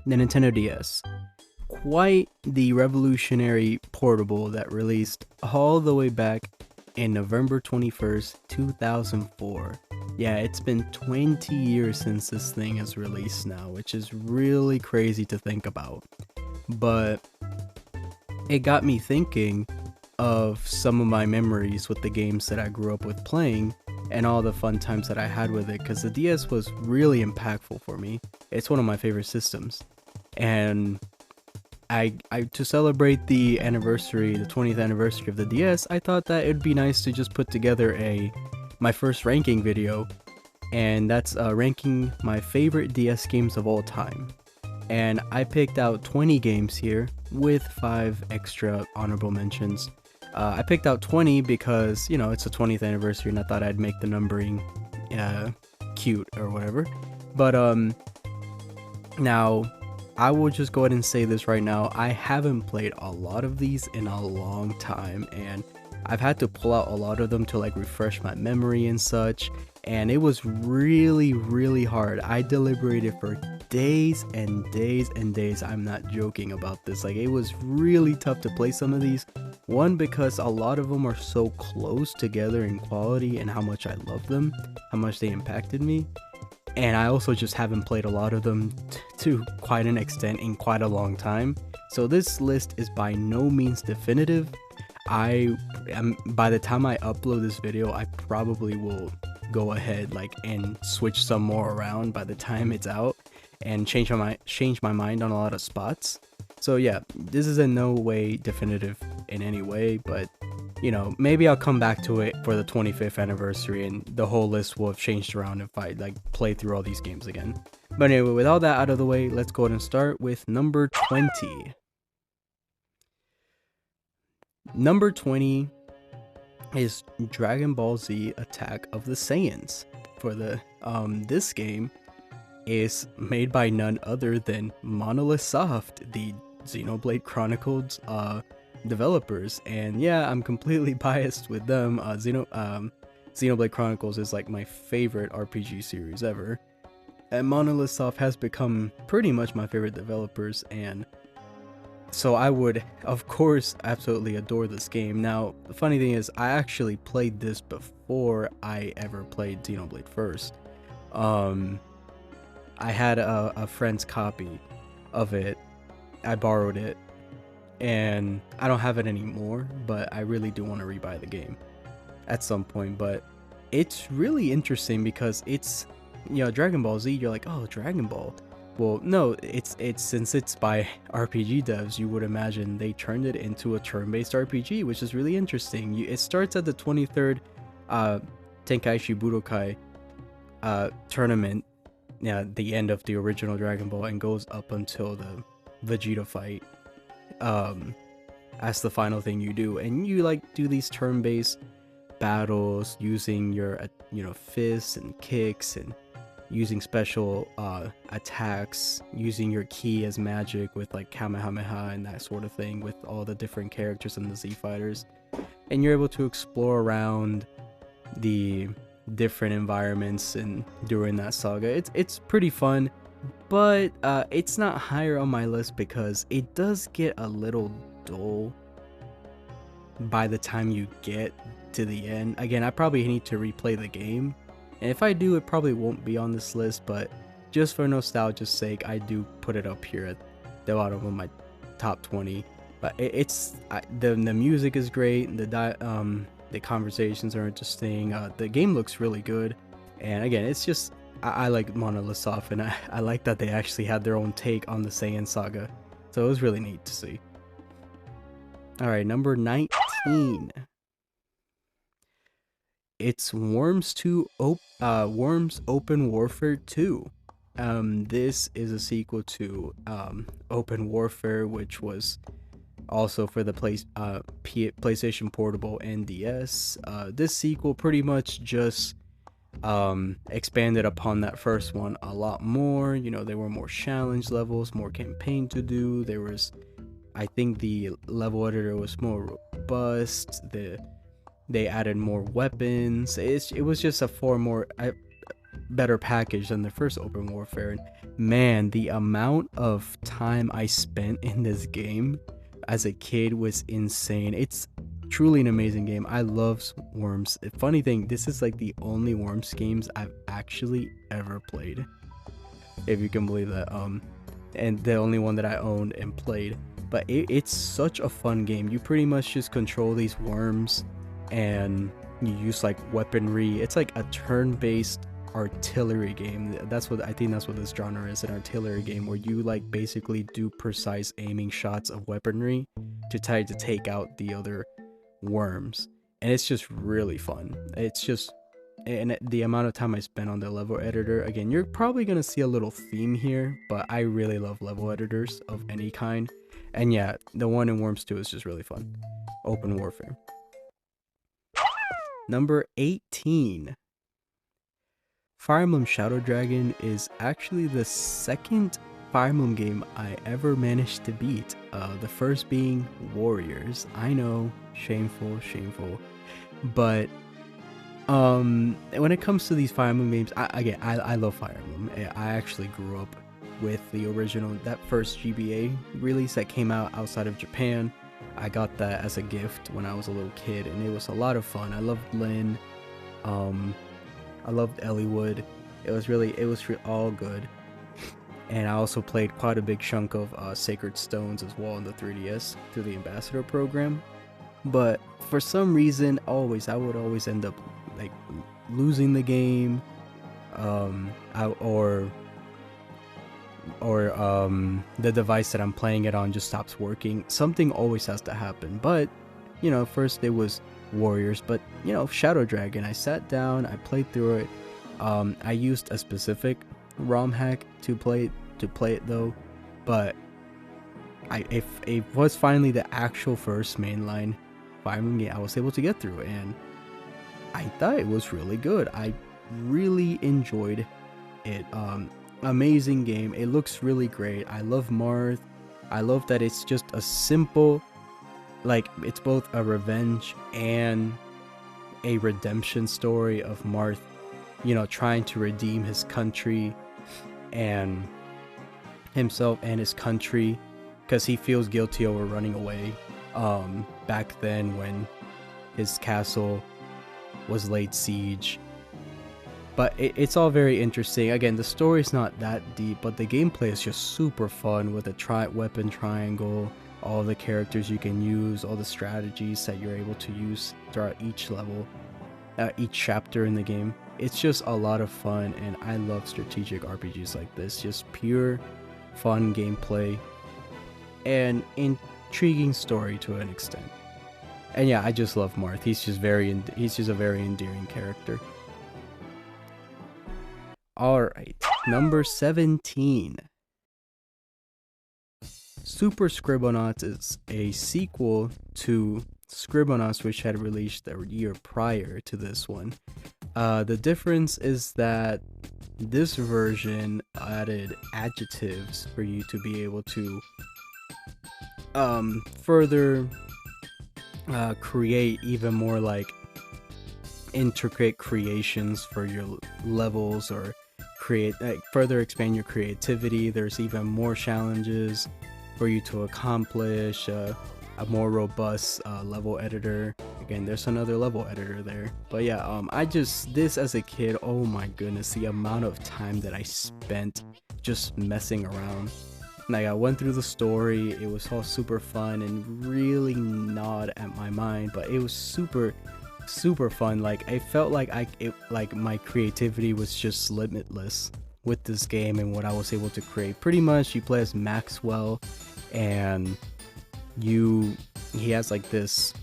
the Nintendo DS. Quite the revolutionary portable that released all the way back in November 21st, 2004. Yeah, it's been 20 years since this thing is released now, which is really crazy to think about. But it got me thinking of some of my memories with the games that I grew up with playing and all the fun times that I had with it, because the DS was really impactful for me. It's one of my favorite systems. And I to celebrate the anniversary, the 20th anniversary of the DS, I thought that it'd be nice to just put together my first ranking video, and that's ranking my favorite DS games of all time. And I picked out 20 games here with 5 extra honorable mentions. I picked out 20 because, you know, it's the 20th anniversary and I thought I'd make the numbering cute or whatever. But now I will just go ahead and say this right now. I haven't played a lot of these in a long time, and I've had to pull out a lot of them to like refresh my memory and such, and it was really hard. I deliberated for days and days and days. I'm not joking about this. Like, it was really tough to play some of these. One, because a lot of them are so close together in quality and how much I love them, how much they impacted me. And I also just haven't played a lot of them to quite an extent in quite a long time. So this list is by no means definitive. By the time I upload this video, I probably will go ahead and switch some more around by the time it's out and change my mind on a lot of spots. So yeah, this is in no way definitive in any way, but you know, maybe I'll come back to it for the 25th anniversary and the whole list will have changed around if I play through all these games again. But anyway, with all that out of the way, let's go ahead and start with number 20. Number 20 is Dragon Ball Z Attack of the Saiyans. For this game is made by none other than Monolith Soft, the Xenoblade Chronicles developers, and yeah, I'm completely biased with them. Xenoblade Chronicles is like my favorite RPG series ever, and Monolith Soft has become pretty much my favorite developers, and so I would of course absolutely adore this game. Now the funny thing is, I actually played this before I ever played Xenoblade first. I had a friend's copy of it. I borrowed it, and I don't have it anymore, but I really do want to rebuy the game at some point. But it's really interesting because it's, you know, Dragon Ball Z, you're like, oh, Dragon Ball. Well, no, it's since it's by RPG devs, you would imagine they turned it into a turn-based RPG, which is really interesting. It starts at the 23rd Tenkaichi Budokai tournament, yeah, the end of the original Dragon Ball, and goes up until the Vegeta fight. That's the final thing you do, and you do these turn-based battles using your fists and kicks, and using special attacks, using your ki as magic with Kamehameha and that sort of thing, with all the different characters in the Z Fighters, and you're able to explore around the different environments and during that saga. It's pretty fun, but it's not higher on my list because it does get a little dull by the time you get to the end. Again, I probably need to replay the game, and if I do, it probably won't be on this list, but just for nostalgia's sake, I do put it up here at the bottom of my top 20. But the music is great, the conversations are interesting, the game looks really good, and again, it's just I like Monolith Soft, and I like that they actually had their own take on the Saiyan saga, so it was really neat to see. Alright, number 19. It's Worms Open Warfare 2. This is a sequel to Open Warfare, which was also for the PlayStation Portable and DS. This sequel pretty much just expanded upon that first one a lot more. You know, there were more challenge levels, more campaign to do. There was, I think, the level editor was more robust. They added more weapons. It was just a better package than the first Open Warfare. And Man, the amount of time I spent in this game as a kid was insane. It's truly an amazing game. I love Worms. Funny thing, this is like the only Worms games I've actually ever played, if you can believe that. And the only one that I owned and played. But it's such a fun game. You pretty much just control these worms and you use like weaponry. It's like a turn-based artillery game. That's what I think, that's what this genre is, an artillery game where you like basically do precise aiming shots of weaponry to try to take out the other worms. And it's just really fun. It's just, and the amount of time I spent on the level editor, again, you're probably gonna see a little theme here, but I really love level editors of any kind. And yeah, the one in Worms 2 is just really fun. Open warfare. Number 18. Fire Emblem Shadow Dragon is actually the second Fire Emblem game I ever managed to beat. The first being Warriors. I know, shameful, but when it comes to these Fire Emblem games, I love Fire Emblem. I actually grew up with the original, that first GBA release that came out outside of Japan. I got that as a gift when I was a little kid, and it was a lot of fun. I loved Lyn. I loved Eliwood. It was all good. And I also played quite a big chunk of Sacred Stones as well in the 3DS through the Ambassador program. But for some reason, I would always end up like losing the game, or the device that I'm playing it on just stops working. Something always has to happen. But you know, first it was Warriors, but you know, Shadow Dragon, I sat down, I played through it. I used a specific ROM hack to play it though, but it was finally the actual first mainline Fire Emblem game I was able to get through, and I thought it was really good. I really enjoyed it. Amazing game. It looks really great. I love Marth. I love that it's just a simple, like, it's both a revenge and a redemption story of Marth, you know, trying to redeem his country and himself and his country, because he feels guilty over running away back then when his castle was laid siege. But it's all very interesting. Again, the story's not that deep, but the gameplay is just super fun with a weapon triangle, all the characters you can use, all the strategies that you're able to use throughout each level, each chapter in the game. It's just a lot of fun, and I love strategic RPGs like this. Just pure fun gameplay and intriguing story to an extent. And yeah, I just love Marth. He's just a very endearing character. Alright, number 17. Super Scribblenauts is a sequel to Scribblenauts, which had released the year prior to this one. The difference is that this version added adjectives for you to be able to further create even more like intricate creations for your levels, or further expand your creativity. There's even more challenges for you to accomplish, a more robust level editor. Again, there's another level editor there. But yeah, this as a kid, oh my goodness, the amount of time that I spent just messing around. Like, I went through the story, it was all super fun and really gnawed at my mind, but it was super fun. Like, I felt like my creativity was just limitless with this game and what I was able to create. Pretty much, you play as Maxwell, and he has like this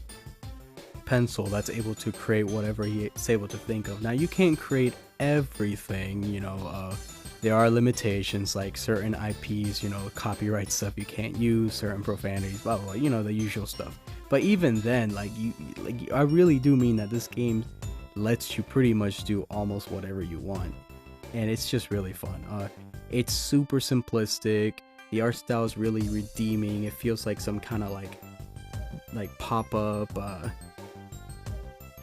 pencil that's able to create whatever he's able to think of. Now, you can't create everything, you know. There are limitations, like certain IPs, you know, copyright stuff you can't use, certain profanities, blah blah blah, you know, the usual stuff. But even then, I really do mean that this game lets you pretty much do almost whatever you want, and it's just really fun. It's super simplistic. The art style is really redeeming. It feels like some kind of like pop-up,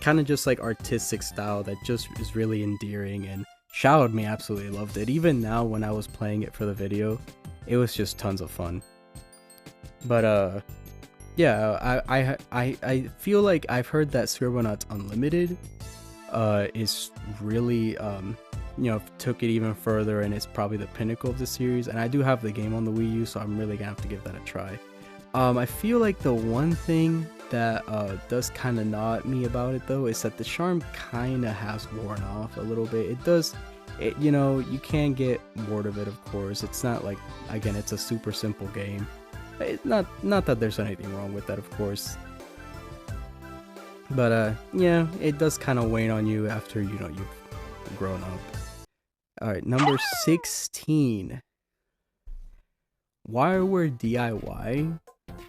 kind of just like artistic style that just is really endearing. And Shout Me absolutely loved it. Even now when I was playing it for the video, it was just tons of fun. But yeah, I feel like I've heard that Scribblenauts Unlimited is really took it even further, and it's probably the pinnacle of the series. And I do have the game on the Wii U, so I'm really gonna have to give that a try. I feel like the one thing that does kind of gnaw at me about it though is that the charm kind of has worn off a little bit. You can get bored of it, of course. It's not like, again, it's a super simple game. It's not that there's anything wrong with that, of course. But yeah, it does kind of wane on you after you've grown up. Alright, number 16. WarioWare DIY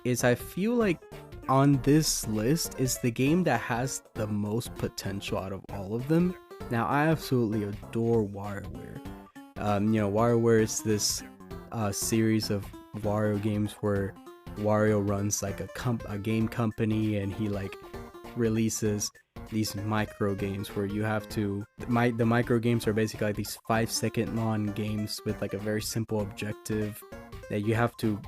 is, I feel like, on this list is the game that has the most potential out of all of them. Now, I absolutely adore WarioWare. WarioWare is this series of Wario games where Wario runs like a game company, and he like releases these micro games where you have to the micro games are basically like these 5-second long games with like a very simple objective that you have to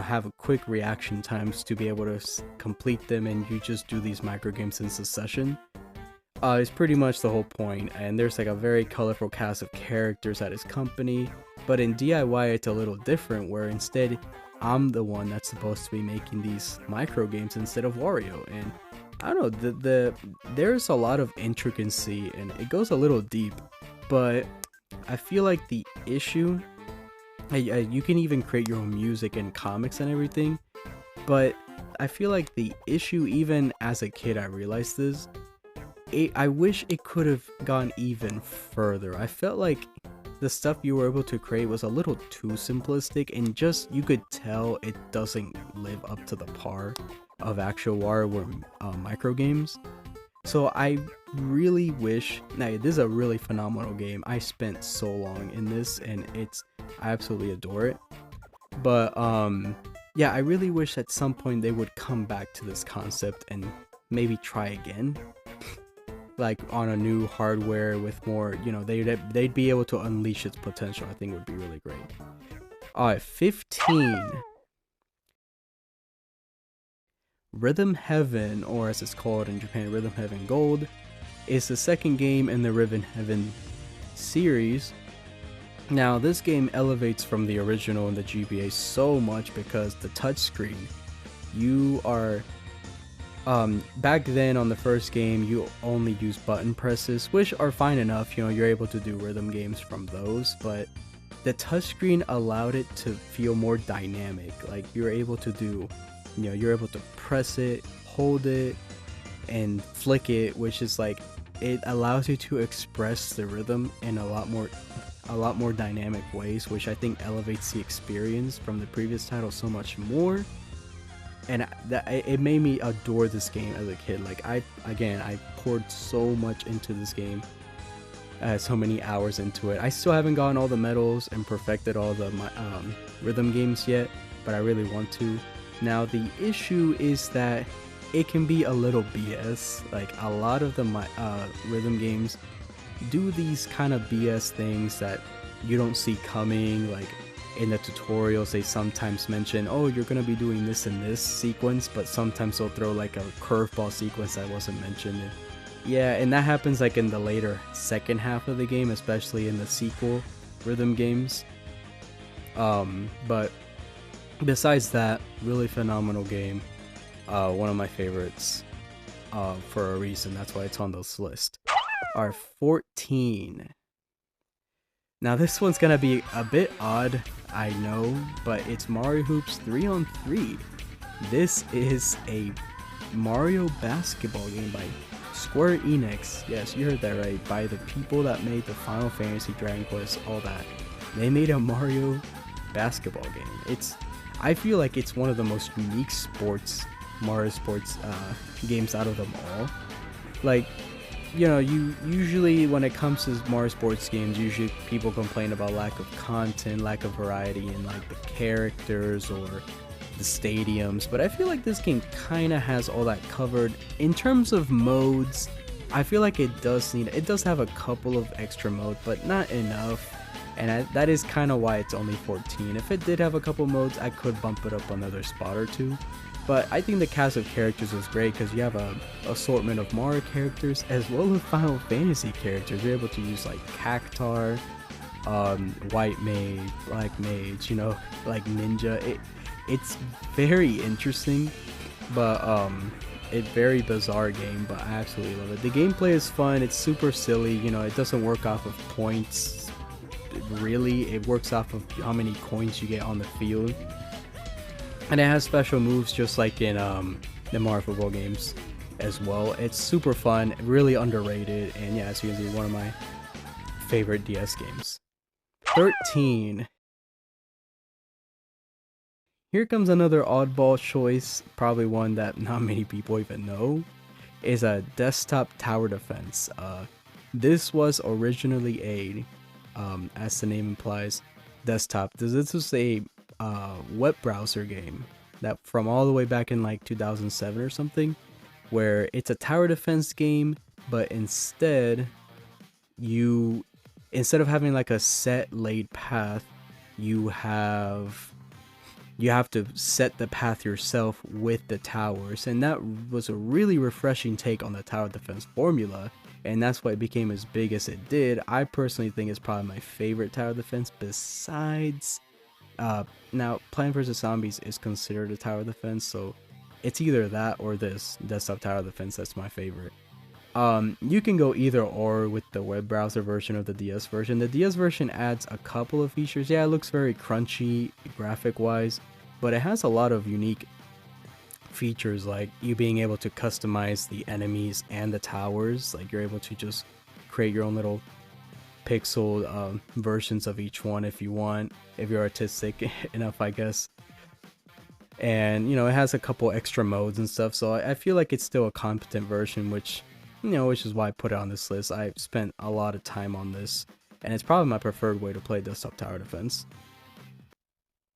have a quick reaction times to be able to complete them, and you just do these micro games in succession. It's pretty much the whole point, and there's like a very colorful cast of characters at his company. But in DIY it's a little different, where instead I'm the one that's supposed to be making these micro games instead of Wario. And I don't know, there's a lot of intricacy and it goes a little deep, but I feel like the issue, you can even create your own music and comics and everything, but I feel like the issue, even as a kid I realized this, I wish it could have gone even further. I felt like the stuff you were able to create was a little too simplistic, and just you could tell it doesn't live up to the par of actual WarioWare micro games. So I really wish, now this is a really phenomenal game. I spent so long in this, and I absolutely adore it. But yeah, I really wish at some point they would come back to this concept and maybe try again. Like on a new hardware with more, they'd be able to unleash its potential. I think would be really great. Alright, 15. Rhythm Heaven, or as it's called in Japan, Rhythm Heaven Gold, is the second game in the Rhythm Heaven series. Now, this game elevates from the original in the GBA so much because the touchscreen, you are back then on the first game you only use button presses, which are fine enough, you're able to do rhythm games from those, but the touchscreen allowed it to feel more dynamic. Like you're able to do, you're able to press it, hold it, and flick it, which is like, it allows you to express the rhythm in a lot more dynamic ways, which I think elevates the experience from the previous title so much more. And it made me adore this game as a kid. Like I poured so much into this game, so many hours into it. I still haven't gotten all the medals and perfected all the rhythm games yet, but I really want to. Now the issue is that it can be a little BS. Like a lot of the rhythm games do these kind of BS things that you don't see coming. Like in the tutorials they sometimes mention, oh, you're gonna be doing this in this sequence, but sometimes they'll throw like a curveball sequence that wasn't mentioned. Yeah, and that happens like in the later second half of the game, especially in the sequel rhythm games. But besides that, really phenomenal game. One of my favorites for a reason. That's why it's on this list. Our 14. Now this one's gonna be a bit odd, I know, but it's Mario Hoops 3-on-3. This is a Mario basketball game by Square Enix. Yes, you heard that right. By the people that made the Final Fantasy, Dragon Quest, all that. They made a Mario basketball game. I feel like it's one of the most unique Mario sports games out of them all. Like, you usually, when it comes to Mario sports games, usually people complain about lack of content, lack of variety in like the characters or the stadiums, but I feel like this game kind of has all that covered in terms of modes I feel like it does have a couple of extra modes, but not enough. And that is kind of why it's only 14. If it did have a couple modes, I could bump it up another spot or two. But I think the cast of characters was great because you have a assortment of Mario characters as well as Final Fantasy characters. You're able to use like Cactuar, White Mage, Black Mage, you know, like Ninja. It's very interesting, but a very bizarre game, but I absolutely love it. The gameplay is fun. It's super silly. You know, it doesn't work off of points. Really, it works off of how many coins you get on the field. And it has special moves just like in the Mario football games as well. It's super fun, really underrated, and yeah, as you can see, one of my favorite DS games. 13. Here comes another oddball choice, probably one that not many people even know, is a desktop tower defense. This was originally a, as the name implies, desktop. This was a web browser game that from all the way back in like 2007 or something, where it's a tower defense game, but instead of having like a set laid path, you have to set the path yourself with the towers, and that was a really refreshing take on the tower defense formula, and that's why it became as big as it did. I personally think it's probably my favorite tower defense besides now Plants vs Zombies is considered a tower defense, so it's either that or this desktop tower defense that's my favorite. You can go either or with the web browser version of the DS version. The DS version adds a couple of features. Yeah, it looks very crunchy graphic wise, but it has a lot of unique features, like you being able to customize the enemies and the towers. Like you're able to just create your own little pixel versions of each one if you want, if you're artistic enough, I guess. And you know, it has a couple extra modes and stuff, so I feel like it's still a competent version, which, you know, which is why I put it on this list. I've spent a lot of time on this, and it's probably my preferred way to play desktop tower defense.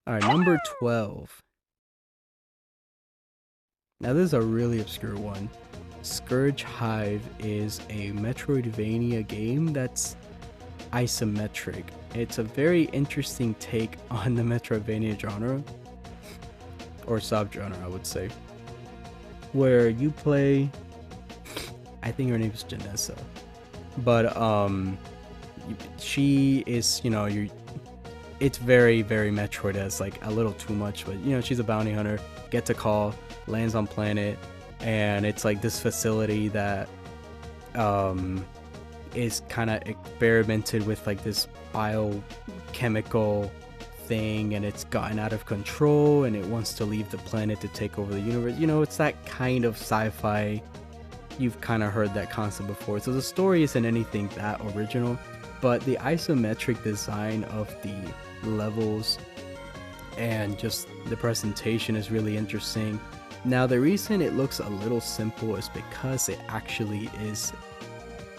Alright, number 12. Now this is a really obscure one. Scourge Hive is a Metroidvania game that's isometric. It's a very interesting take on the Metroidvania genre, or subgenre I would say, where you play, I think her name is Janessa, but she is, you know, it's very, very Metroid-esque, like a little too much, but you know, she's a bounty hunter, gets a call, lands on planet, and it's like this facility that is kind of experimented with, like this biochemical thing, and it's gotten out of control and it wants to leave the planet to take over the universe. You know, it's that kind of sci-fi. You've kind of heard that concept before, so the story isn't anything that original, but the isometric design of the levels and just the presentation is really interesting. Now the reason it looks a little simple is because it actually is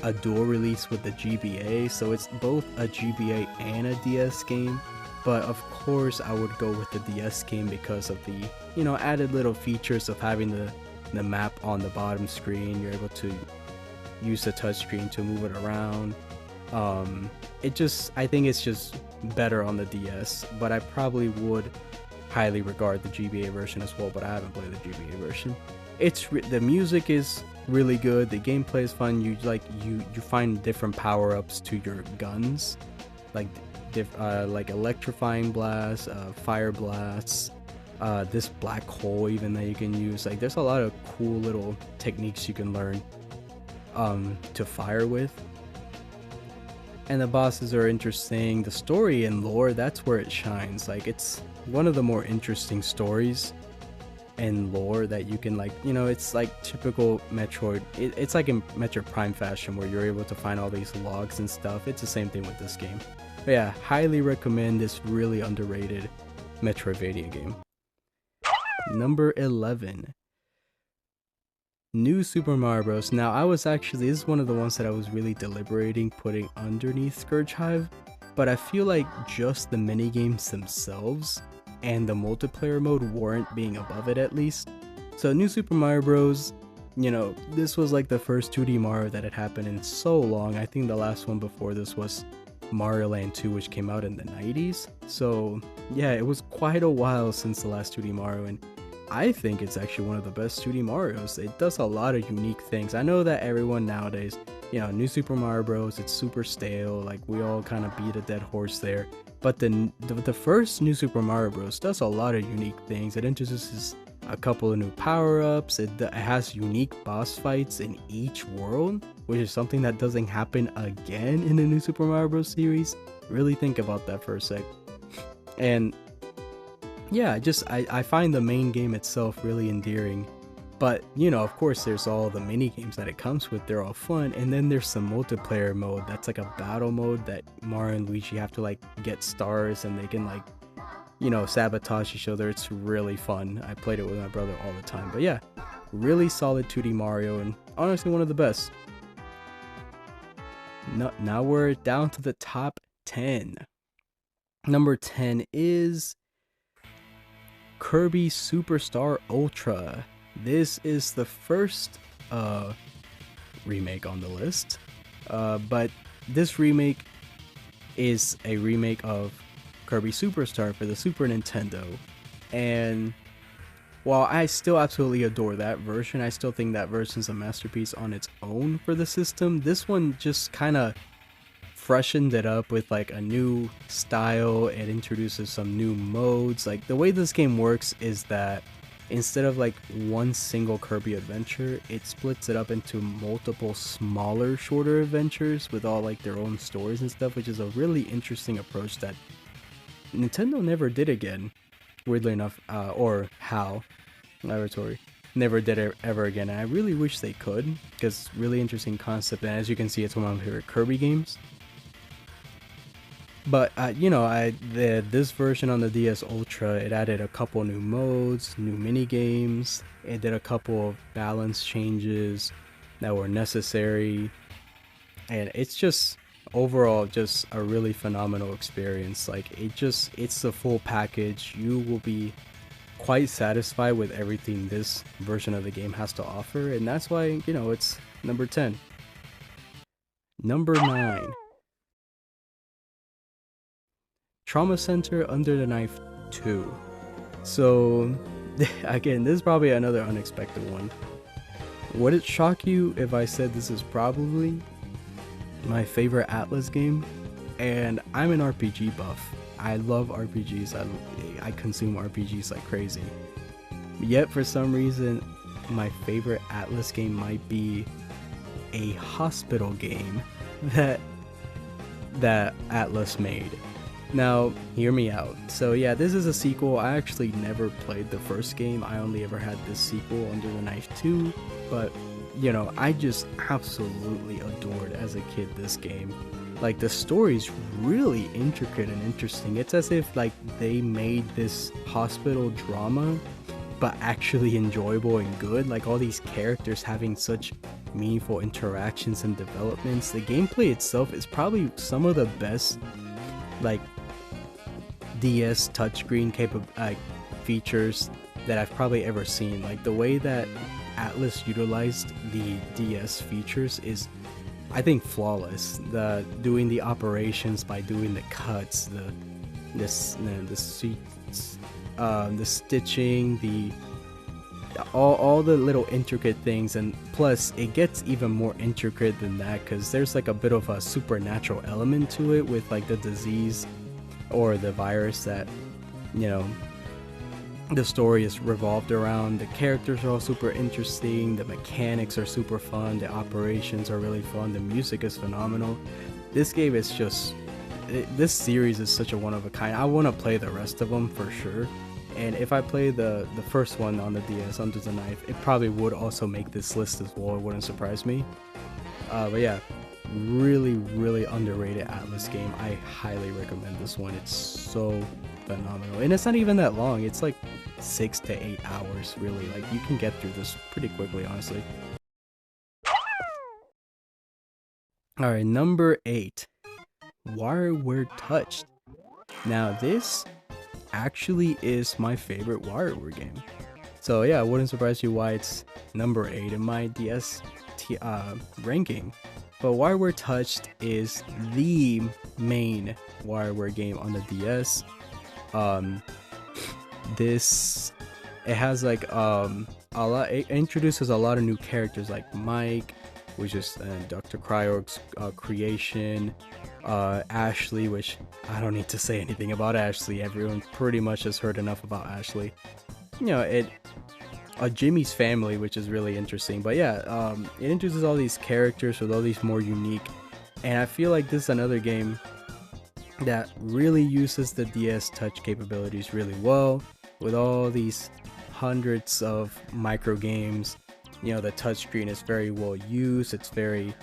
a dual release with the GBA, so it's both a GBA and a DS game, but of course I would go with the DS game because of the, you know, added little features of having the map on the bottom screen. You're able to use the touchscreen to move it around. I think it's just better on the DS, but I probably would highly regard the GBA version as well, but I haven't played the GBA version. The music is really good, the gameplay is fun. You find different power-ups to your guns, like electrifying blast, fire blasts, this black hole even that you can use. Like there's a lot of cool little techniques you can learn to fire with, and the bosses are interesting. The story and lore, that's where it shines. Like it's one of the more interesting stories and lore that you can, like, you know, it's like typical Metroid. It's like in Metroid Prime fashion where you're able to find all these logs and stuff. It's the same thing with this game. But yeah, highly recommend this really underrated Metroidvania game. Number 11. New Super Mario Bros. Now this is one of the ones that I was really deliberating putting underneath Scourge Hive, but I feel like just the minigames themselves and the multiplayer mode warrant being above it at least. So New Super Mario Bros. you know, this was like the first 2D Mario that had happened in so long. I think the last one before this was Mario Land 2, which came out in the 90s. So yeah, it was quite a while since the last 2D Mario, and I think it's actually one of the best 2D Marios. It does a lot of unique things. I know that everyone nowadays, you know, New Super Mario Bros, it's super stale, like we all kind of beat a dead horse there. But the first New Super Mario Bros does a lot of unique things. It introduces a couple of new power-ups. It has unique boss fights in each world, which is something that doesn't happen again in the New Super Mario Bros series. Really think about that for a sec. And yeah, I find the main game itself really endearing. But, you know, of course, there's all the mini games that it comes with. They're all fun. And then there's some multiplayer mode that's like a battle mode that Mario and Luigi have to like get stars and they can like, you know, sabotage each other. It's really fun. I played it with my brother all the time. But yeah, really solid 2D Mario and honestly one of the best. Now we're down to the top 10. Number 10 is Kirby Superstar Ultra. This is the first remake on the list, but this remake is a remake of Kirby Superstar for the Super Nintendo, and while I still absolutely adore that version, I still think that version's a masterpiece on its own for the system. This one just kind of freshened it up with like a new style. It introduces some new modes. Like the way this game works is that instead of like one single Kirby adventure, it splits it up into multiple smaller, shorter adventures with all like their own stories and stuff, which is a really interesting approach that Nintendo never did again, weirdly enough, or HAL Laboratory never did it ever again. And I really wish they could, because really interesting concept, and as you can see, it's one of my favorite Kirby games. But you know, this version on the DS Ultra, it added a couple new modes, new mini games. It did a couple of balance changes that were necessary, and it's just overall just a really phenomenal experience. Like it's the full package. You will be quite satisfied with everything this version of the game has to offer, and that's why, you know, it's number 10. Number 9. Trauma Center Under the Knife 2. So, again, this is probably another unexpected one. Would it shock you if I said this is probably my favorite Atlus game? And I'm an RPG buff. I love RPGs. I consume RPGs like crazy. Yet, for some reason, my favorite Atlus game might be a hospital game that Atlus made. Now, hear me out. So yeah, this is a sequel. I actually never played the first game. I only ever had this sequel, Under the Knife 2. But, you know, I just absolutely adored as a kid this game. Like, the story's really intricate and interesting. It's as if, like, they made this hospital drama, but actually enjoyable and good. Like, all these characters having such meaningful interactions and developments. The gameplay itself is probably some of the best, like, DS touchscreen features that I've probably ever seen. Like the way that Atlus utilized the DS features is, I think, flawless. Doing the operations by doing the cuts, the stitching, all the little intricate things, and plus it gets even more intricate than that because there's like a bit of a supernatural element to it with like the disease or the virus that, you know, the story is revolved around. The characters are all super interesting, the mechanics are super fun, the operations are really fun, the music is phenomenal. This game is just, this series is such a one of a kind. I want to play the rest of them for sure, and if I play the first one on the DS, Under the Knife, it probably would also make this list as well. It wouldn't surprise me. But yeah, really underrated Atlus game. I highly recommend this one. It's so phenomenal, and it's not even that long. It's like 6 to 8 hours, really. Like, you can get through this pretty quickly, honestly. Alright, number 8, WarioWare Touched. Now this actually is my favorite WarioWare game. So yeah, it wouldn't surprise you why it's number 8 in my DS ranking. But WarioWare Touched is the main WarioWare game on the DS. Um, this it has like a lot. It introduces a lot of new characters like Mike, which is Dr. Cryog's creation. Ashley, which I don't need to say anything about Ashley. Everyone pretty much has heard enough about Ashley. You know, Jimmy's family, which is really interesting. But yeah, it introduces all these characters with all these more unique. And I feel like this is another game that really uses the DS Touch capabilities really well, with all these hundreds of micro games. You know, the touchscreen is very well used. It's very,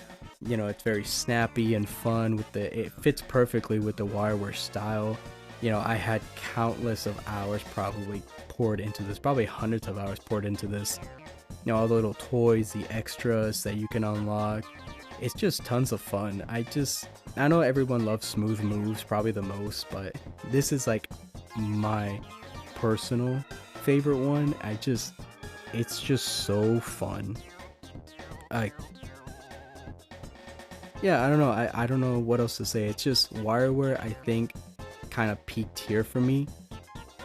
you know, it's very snappy and fun with it fits perfectly with the WarioWare style. You know, I had countless of hours probably poured into this, probably hundreds of hours poured into this. You know, all the little toys, the extras that you can unlock. It's just tons of fun. I know everyone loves smooth moves probably the most, but this is like my personal favorite one. It's just so fun. Yeah, I don't know. I don't know what else to say. It's just WarioWare, I think, kind of peaked here for me.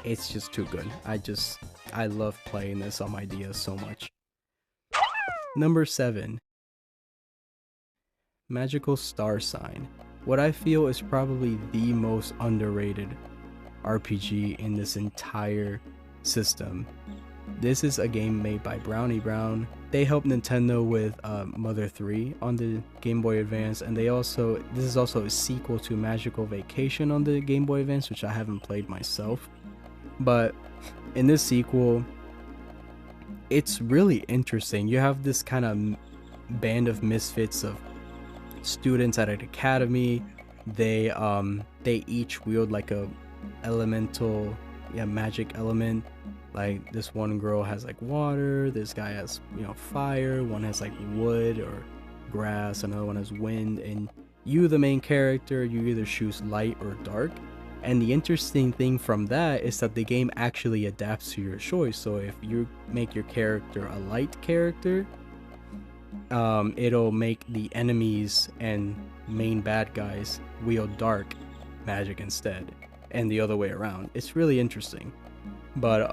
It's just too good. I love playing this on my DS so much. Number 7. Magical Star Sign. What I feel is probably the most underrated RPG in this entire system. This is a game made by Brownie Brown. They helped Nintendo with Mother 3 on the Game Boy Advance, and this is also a sequel to Magical Vacation on the Game Boy Advance, which I haven't played myself. But in this sequel, it's really interesting. You have this kind of band of misfits of students at an academy. They each wield like a elemental, magic element. Like this one girl has like water, this guy has, fire, one has like wood or grass, another one has wind, and you, the main character, you either choose light or dark. And the interesting thing from that is that the game actually adapts to your choice. So if you make your character a light character, it'll make the enemies and main bad guys wield dark magic instead, and the other way around. It's really interesting. But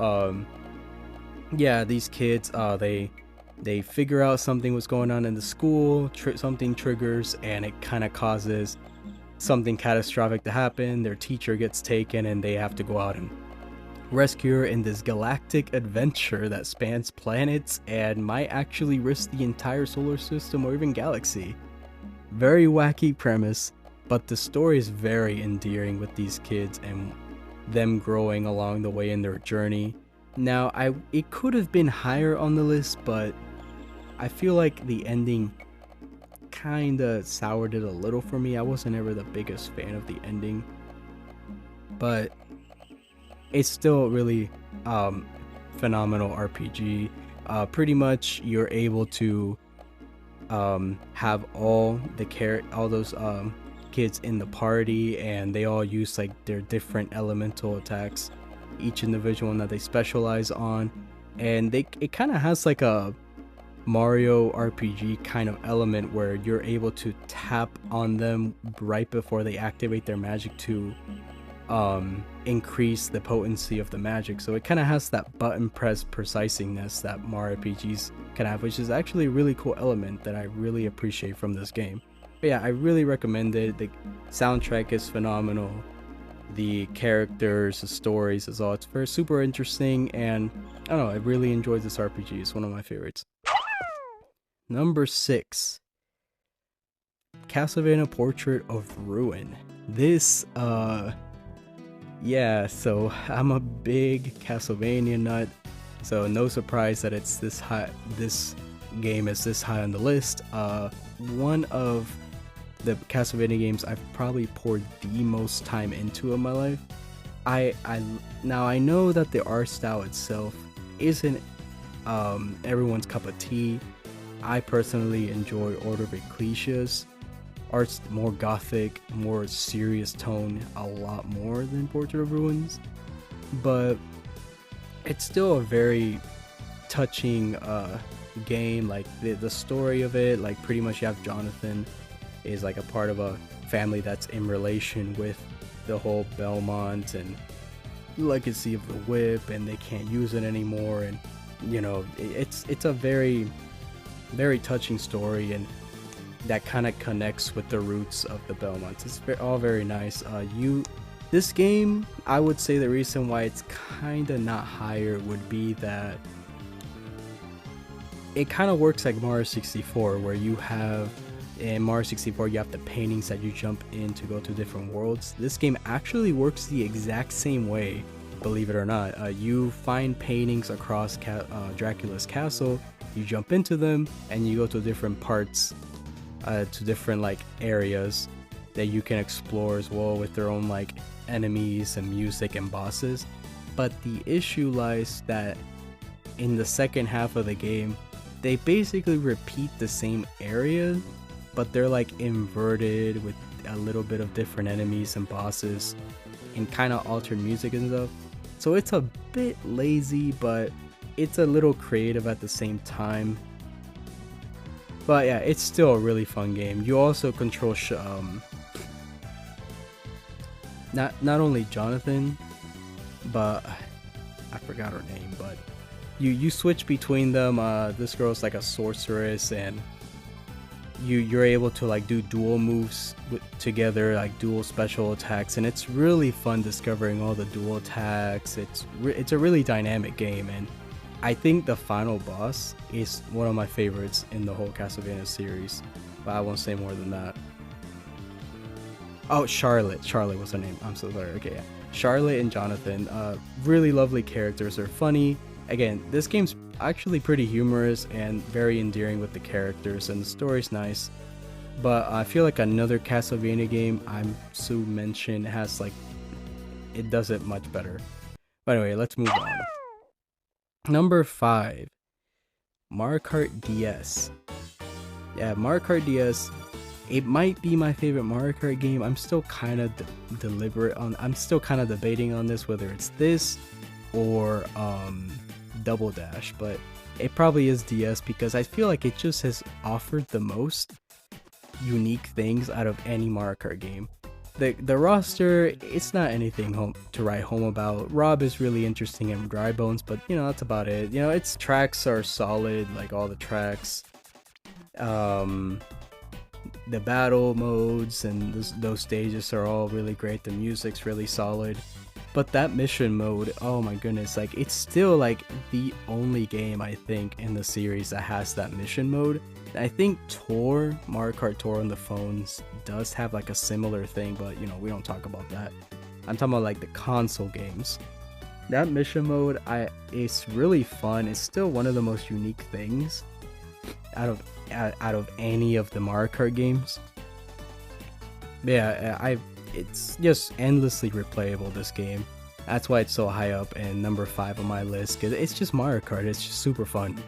yeah, these kids, they figure out something was going on in the school, something triggers, and it kind of causes something catastrophic to happen. Their teacher gets taken, and they have to go out and rescue her in this galactic adventure that spans planets and might actually risk the entire solar system or even galaxy. Very wacky premise, but the story is very endearing with these kids and them growing along the way in their journey. Now, it could have been higher on the list, but I feel like the ending kinda soured it a little for me. I wasn't ever the biggest fan of the ending, but it's still really phenomenal RPG. Pretty much you're able to have all those kids in the party, and they all use like their different elemental attacks, each individual one that they specialize on, and it kind of has like a Mario RPG kind of element where you're able to tap on them right before they activate their magic to increase the potency of the magic. So it kind of has that button press preciseness that Mario RPGs can have, which is actually a really cool element that I really appreciate from this game. But yeah, I really recommend it. The soundtrack is phenomenal. The characters, the stories is all. It's very super interesting, and I don't know, I really enjoyed this RPG. It's one of my favorites. Number 6. Castlevania Portrait of Ruin. This, yeah, so I'm a big Castlevania nut, so no surprise that it's this high. This game is this high on the list. One of the Castlevania games I've probably poured the most time into in my life. Now I know that the art style itself isn't everyone's cup of tea. I personally enjoy Order of Ecclesia's art's more gothic, more serious tone a lot more than Portrait of Ruins, but it's still a very touching game. Like the story of it, like pretty much you have Jonathan is like a part of a family that's in relation with the whole Belmont and legacy of the whip, and they can't use it anymore. And you know, it's a very touching story, and that kind of connects with the roots of the Belmonts. It's all very nice. This game, I would say the reason why it's kind of not higher would be that it kind of works like Mario 64, where you have, in Mario 64, you have the paintings that you jump in to go to different worlds. This game actually works the exact same way, believe it or not. You find paintings across Dracula's castle, you jump into them, and you go to different parts, to different like areas that you can explore as well, with their own like enemies and music and bosses. But the issue lies that in the second half of the game, they basically repeat the same area, but they're like inverted with a little bit of different enemies and bosses and kind of altered music and stuff. So it's a bit lazy, but it's a little creative at the same time. But yeah, it's still a really fun game. You also control not only Jonathan, but I forgot her name, but you switch between them. This girl's like a sorceress, and you're able to like do dual moves together, like dual special attacks, and it's really fun discovering all the dual attacks. It's a really dynamic game, and I think the final boss is one of my favorites in the whole Castlevania series, but I won't say more than that. Oh, Charlotte was her name. I'm so sorry. Okay, yeah. Charlotte and Jonathan, really lovely characters. They're funny. Again, this game's actually pretty humorous and very endearing with the characters, and the story's nice. But I feel like another Castlevania game I'm soon mentioned has like, it does it much better. But anyway, let's move on. Number 5, Mario Kart DS. Yeah, Mario Kart DS. It might be my favorite Mario Kart game. I'm still kind of I'm still kind of debating on this, whether it's this or Double Dash, but it probably is DS because I feel like it just has offered the most unique things out of any Mario Kart game. The roster, it's not anything to write home about. Rob is really interesting in Dry Bones, but you know, that's about it. You know, its tracks are solid, like all the tracks. The battle modes and those stages are all really great. The music's really solid. But that mission mode, oh my goodness, like it's still like the only game I think in the series that has that mission mode. I think Mario Kart Tour on the phones does have like a similar thing, but you know, we don't talk about that. I'm talking about like the console games. That mission mode, it's really fun. It's still one of the most unique things out of any of the Mario Kart games. Yeah, it's just endlessly replayable, this game. That's why it's so high up and number 5 on my list, because it's just Mario Kart. It's just super fun.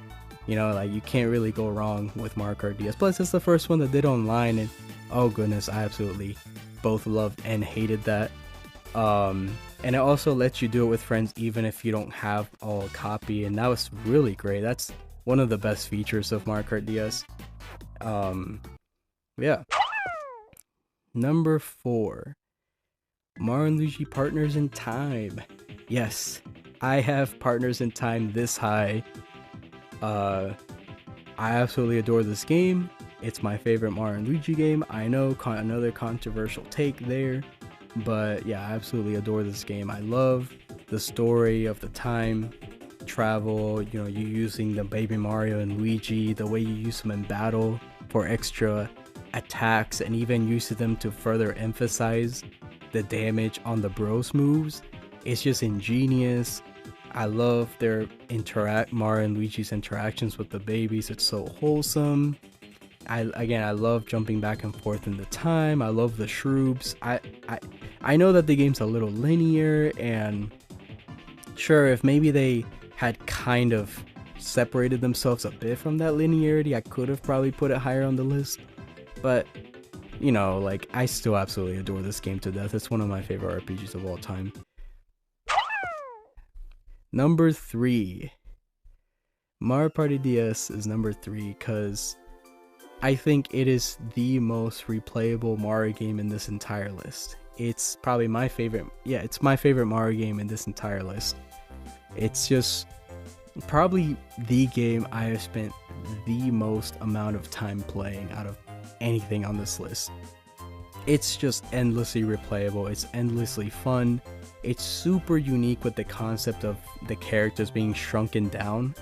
You know, like you can't really go wrong with Mario Kart DS. Plus, it's the first one that did online, and oh goodness, I absolutely both loved and hated that. And it also lets you do it with friends even if you don't have a copy, and that was really great. That's one of the best features of Mario Kart DS. Yeah. Number 4, Mario and Luigi Partners in Time. Yes, I have Partners in Time this high. I absolutely adore this game. It's my favorite Mario and Luigi game. I know, another controversial take there, but yeah, I absolutely adore this game. I love the story of the time travel, you know, you using the baby Mario and Luigi, the way you use them in battle for extra attacks, and even using them to further emphasize the damage on the bros moves. It's just ingenious. I love their Mario and Luigi's interactions with the babies. It's so wholesome. I love jumping back and forth in the time. I love the shrooms. I know that the game's a little linear, and sure, if maybe they had kind of separated themselves a bit from that linearity, I could have probably put it higher on the list. But you know, like, I still absolutely adore this game to death. It's one of my favorite RPGs of all time. Number 3, Mario Party DS is number 3 because I think it is the most replayable Mario game in this entire list. It's probably my favorite. Yeah, it's my favorite Mario game in this entire list. It's just probably the game I have spent the most amount of time playing out of anything on this list. It's just endlessly replayable. It's endlessly fun. It's super unique with the concept of the characters being shrunken down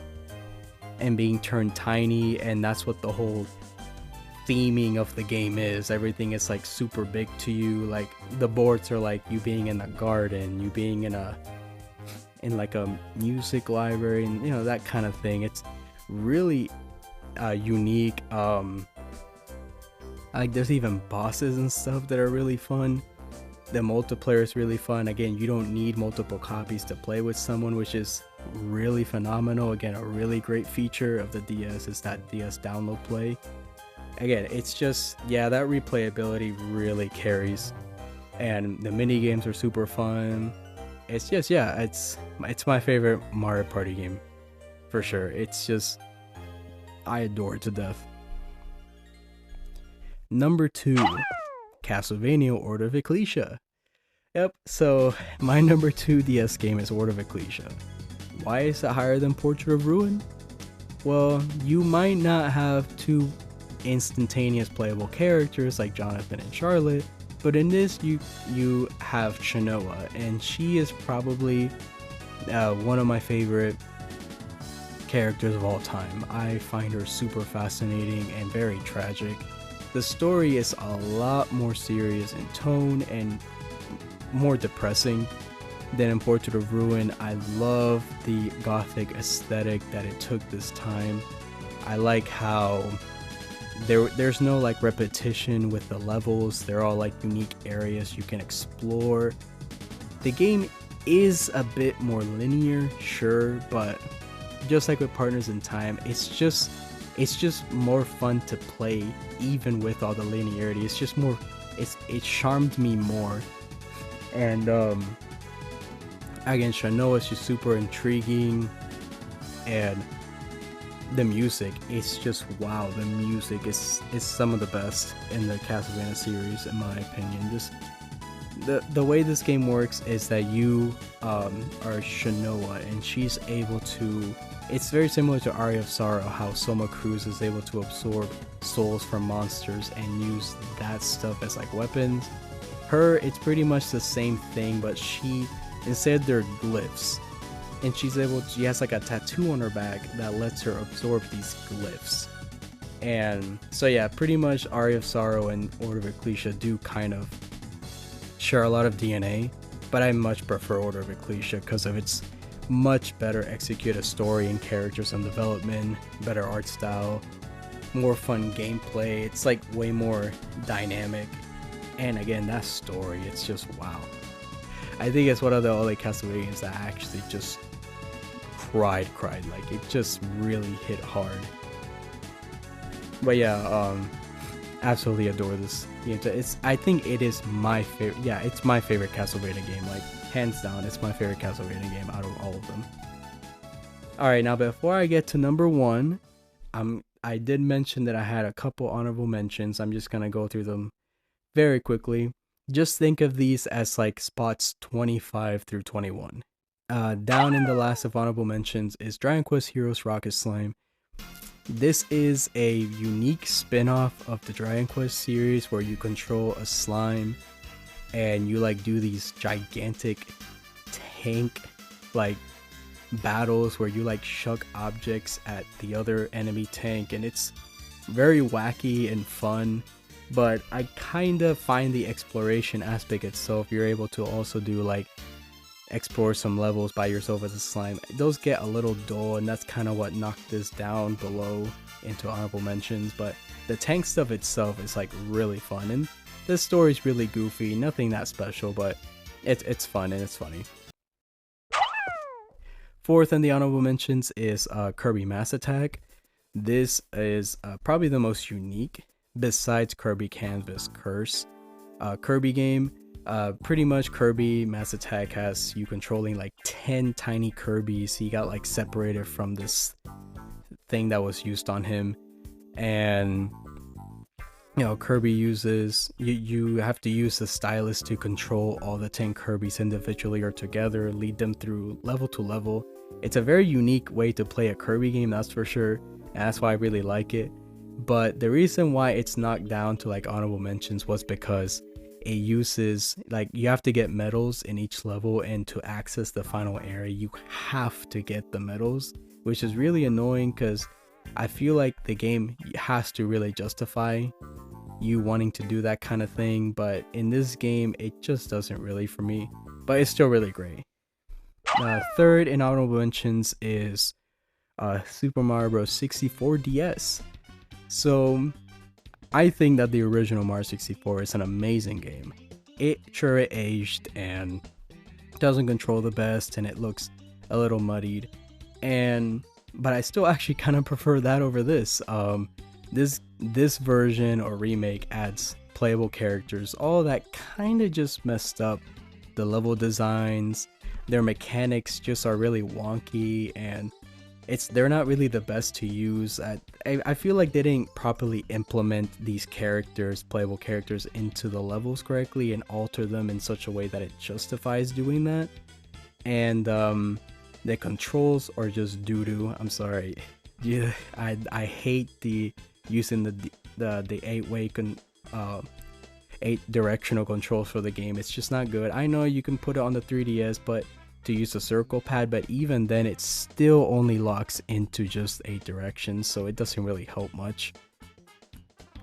and being turned tiny, and that's what the whole theming of the game is. Everything is like super big to you. Like the boards are like you being in a garden, you being in like a music library, and you know, that kind of thing. It's really unique. Like there's even bosses and stuff that are really fun. The multiplayer is really fun. Again, you don't need multiple copies to play with someone, which is really phenomenal. Again, a really great feature of the DS is that DS download play. Again, it's just, yeah, that replayability really carries, and the mini games are super fun. It's just, yeah, it's my favorite Mario Party game for sure. It's just, I adore it to death. Number 2, Castlevania Order of Ecclesia. Yep, so my number 2 DS game is Order of Ecclesia. Why is it higher than Portrait of Ruin? Well, you might not have 2 instantaneous playable characters like Jonathan and Charlotte, but in this you have Chenoa, and she is probably one of my favorite characters of all time. I find her super fascinating and very tragic. The story is a lot more serious in tone and more depressing than in Portrait of Ruin. I love the gothic aesthetic that it took this time. I like how there's no like repetition with the levels. They're all like unique areas you can explore. The game is a bit more linear, sure, but just like with Partners in Time, it's just more fun to play even with all the linearity. It's just more, it charmed me more. And again, Chenoa is just super intriguing, and the music, it's just wow. The music is some of the best in the Castlevania series, in my opinion. Just the way this game works is that you are Chenoa, and she's able to, it's very similar to Aria of Sorrow, how Soma Cruz is able to absorb souls from monsters and use that stuff as like weapons. Her, it's pretty much the same thing, but she, instead they're glyphs, and she has like a tattoo on her back that lets her absorb these glyphs. And so yeah, pretty much Aria of Sorrow and Order of Ecclesia do kind of share a lot of DNA, but I much prefer Order of Ecclesia because of its much better executed story and characters and development, better art style, more fun gameplay. It's like way more dynamic. And again, that story, it's just wow. I think it's one of the only Castlevania games that I actually just cried. Like, it just really hit hard. But yeah, absolutely adore this game. I think it is my favorite. Yeah, it's my favorite Castlevania game. Like, hands down, it's my favorite Castlevania game out of all of them. Alright, now before I get to number 1, I did mention that I had a couple honorable mentions. I'm just gonna go through them very quickly. Just think of these as like spots 25 through 21. Down in the last of honorable mentions is Dragon Quest Heroes Rocket Slime. This is a unique spin-off of the Dragon Quest series where you control a slime and you like do these gigantic tank like battles where you like shuck objects at the other enemy tank, and it's very wacky and fun. But I kind of find the exploration aspect itself, you're able to also do like explore some levels by yourself as a slime. Those get a little dull, and that's kind of what knocked this down below into honorable mentions. But the tank stuff itself is like really fun, and the story's really goofy, nothing that special, but it's fun and it's funny. Fourth in the honorable mentions is Kirby Mass Attack. This is probably the most unique besides Kirby Canvas Curse Kirby game. Pretty much Kirby Mass Attack has you controlling like 10 tiny Kirbys. He got like separated from this thing that was used on him. And Kirby uses you have to use the stylus to control all the 10 Kirbys individually or together, lead them through level to level. It's a very unique way to play a Kirby game, that's for sure, and that's why I really like it. But the reason why it's knocked down to like honorable mentions was because it uses, like, you have to get medals in each level, and to access the final area you have to get the medals, which is really annoying because I feel like the game has to really justify you wanting to do that kind of thing, but in this game it just doesn't really for me, but it's still really great. Third in honorable mentions is Super Mario Bros. 64 DS. So I think that the original Mario 64 is an amazing game. It aged and doesn't control the best, and it looks a little muddied, but I still actually kind of prefer that over this. This version or remake adds playable characters. All that kind of just messed up the level designs. Their mechanics just are really wonky, and they're not really the best to use. I feel like they didn't properly implement these characters, playable characters, into the levels correctly and alter them in such a way that it justifies doing that. And the controls are just doo-doo. I'm sorry. Yeah, I hate using the 8-directional controls for the game. It's just not good. I know you can put it on the 3DS, but to use the circle pad, but even then it still only locks into just 8 directions, so it doesn't really help much.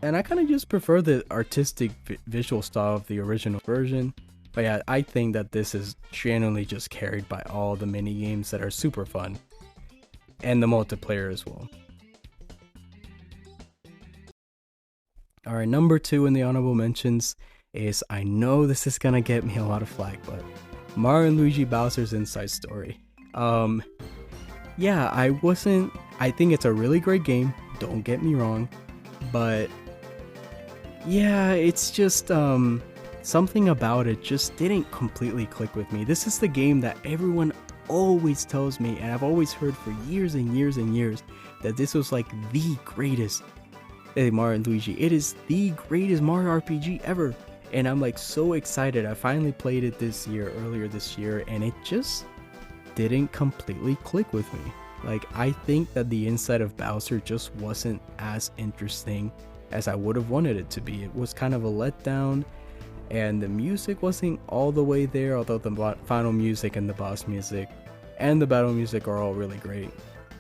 And I kind of just prefer the artistic visual style of the original version. But yeah, I think that this is genuinely just carried by all the mini games that are super fun, and the multiplayer as well. Alright, number 2 in the honorable mentions is, I know this is gonna get me a lot of flack, but Mario & Luigi Bowser's Inside Story. Yeah, I think it's a really great game, don't get me wrong, but yeah, it's just something about it just didn't completely click with me. This is the game that everyone always tells me, and I've always heard for years and years and years, that this was like the greatest Mario & Luigi. It is the greatest Mario RPG ever, and I'm like so excited. I finally played it earlier this year, and it just didn't completely click with me. Like, I think that the inside of Bowser just wasn't as interesting as I would have wanted it to be. It was kind of a letdown, and the music wasn't all the way there, although the final music and the boss music and the battle music are all really great.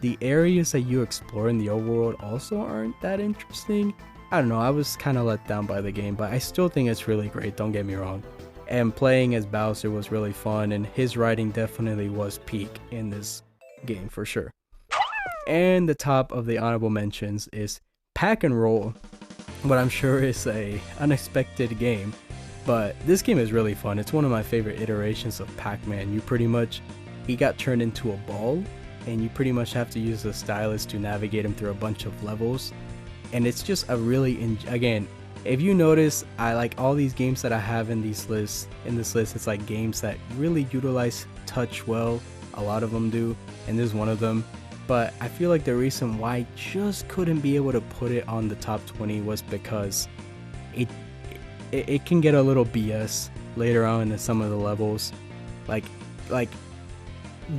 The areas that you explore in the overworld also aren't that interesting. I don't know, I was kind of let down by the game, but I still think it's really great, don't get me wrong. And playing as Bowser was really fun, and his writing definitely was peak in this game for sure. And the top of the honorable mentions is Pack-n-Roll, what I'm sure is a unexpected game, but this game is really fun. It's one of my favorite iterations of Pac-Man. He got turned into a ball, and you pretty much have to use the stylus to navigate him through a bunch of levels. And it's just a really, again, if you notice, I like all these games that I have in this list, it's like games that really utilize touch well. A lot of them do, and this is one of them. But I feel like the reason why I just couldn't be able to put it on the top 20 was because it can get a little BS later on in some of the levels, like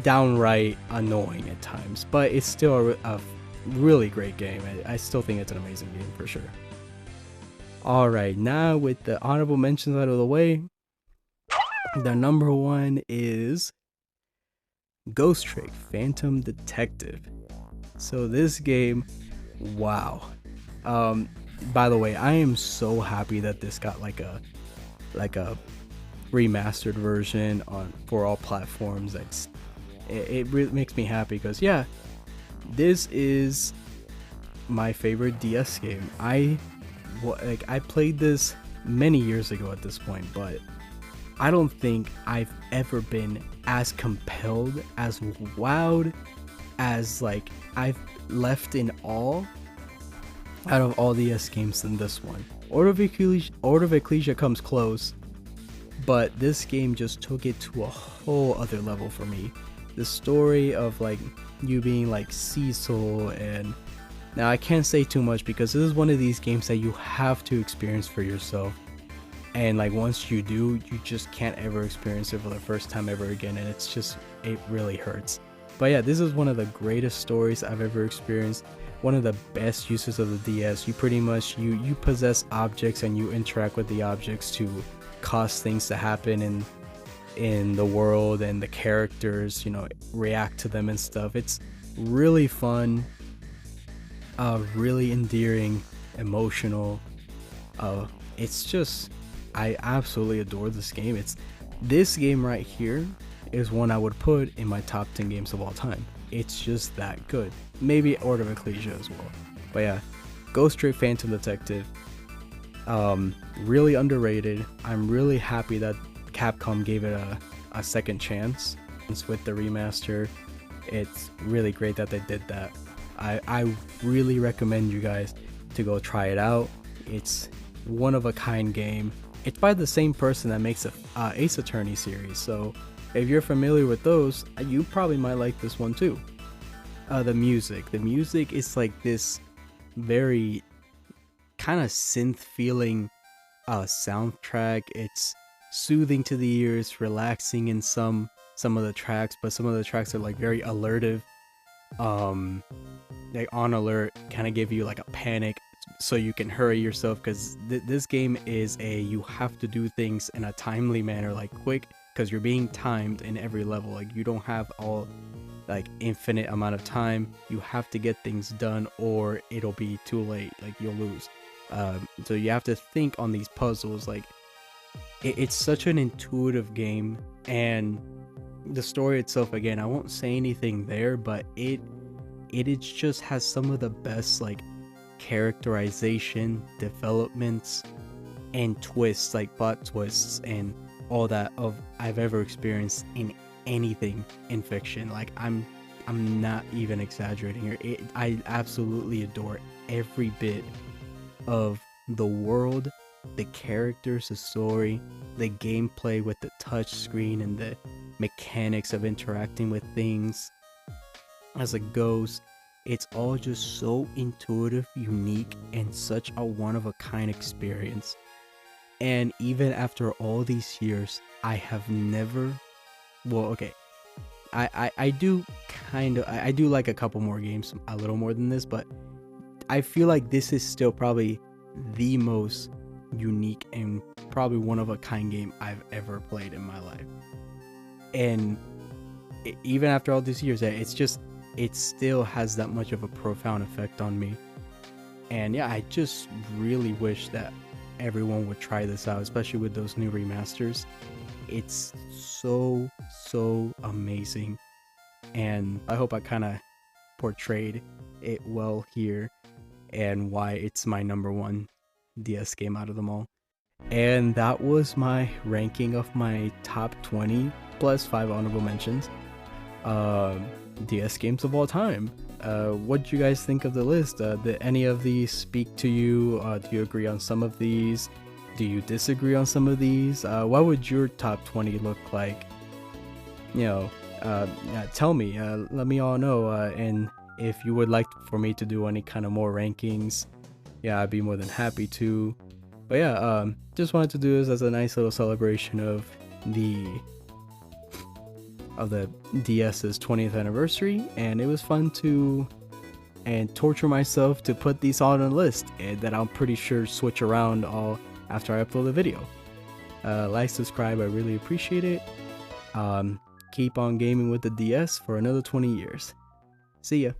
downright annoying at times. But it's still a really great game. I still think it's an amazing game for sure. Alright, now with the honorable mentions out of the way, the number 1 is Ghost Trick Phantom Detective. So this game, wow. By the way, I am so happy that this got like a remastered version for all platforms. It really makes me happy because yeah, this is my favorite DS game. I played this many years ago at this point, but I don't think I've ever been as compelled, as wowed, as like I've left in awe out of all DS games than this one. Order of Ecclesia comes close, but this game just took it to a whole other level for me. The story of like you being like Cecil. And now I can't say too much because this is one of these games that you have to experience for yourself, and like once you do, you just can't ever experience it for the first time ever again, and it really hurts. But yeah, this is one of the greatest stories I've ever experienced, one of the best uses of the DS. You pretty much you possess objects and you interact with the objects to cause things to happen in the world, and the characters, you know, react to them and stuff. It's really fun, really endearing, emotional. It's just, I absolutely adore this game. This game right here is one I would put in my top 10 games of all time. It's just that good. Maybe Order of Ecclesia as well. But yeah, Ghost Trick Phantom Detective, really underrated. I'm really happy that Capcom gave it a second chance with the remaster. It's really great that they did that. I really recommend you guys to go try it out. It's one of a kind game. It's by the same person that makes the Ace Attorney series, so if you're familiar with those, you probably might like this one too. The music is like this very kind of synth feeling soundtrack. It's soothing to the ears, relaxing in some of the tracks, but some of the tracks are like very alertive, like on alert, kind of give you like a panic so you can hurry yourself, because this game is you have to do things in a timely manner, like quick, because you're being timed in every level. Like you don't have all like infinite amount of time. You have to get things done or it'll be too late, like you'll lose. So you have to think on these puzzles. Like it's such an intuitive game, and the story itself, again, I won't say anything there, but it just has some of the best like characterization, developments, and twists, like plot twists and all that I've ever experienced in anything in fiction. Like I'm not even exaggerating here. I absolutely adore every bit of the world, the characters, the story, the gameplay with the touch screen, and the mechanics of interacting with things as a ghost. It's all just so intuitive, unique, and such a one-of-a-kind experience. And even after all these years, I have never... Well, okay. I do I do like a couple more games, a little more than this, but I feel like this is still probably the most unique and probably one-of-a-kind game I've ever played in my life. And even after all these years, it still has that much of a profound effect on me. And yeah, I just really wish that everyone would try this out, especially with those new remasters. It's so amazing, and I hope I kind of portrayed it well here and why it's my number one DS game out of them all. And that was my ranking of my top 20 plus 5 honorable mentions DS games of all time. What do you guys think of the list? Did any of these speak to you? Do you agree on some of these? Do you disagree on some of these? What would your top 20 look like? You know, yeah, tell me, let me all know, and if you would like for me to do any kind of more rankings, yeah, I'd be more than happy to. But yeah, just wanted to do this as a nice little celebration of the DS's 20th anniversary, and it was fun to torture myself to put these all on a list, and that I'm pretty sure switch around all after I upload the video. Like, subscribe, I really appreciate it. Keep on gaming with the DS for another 20 years. See ya.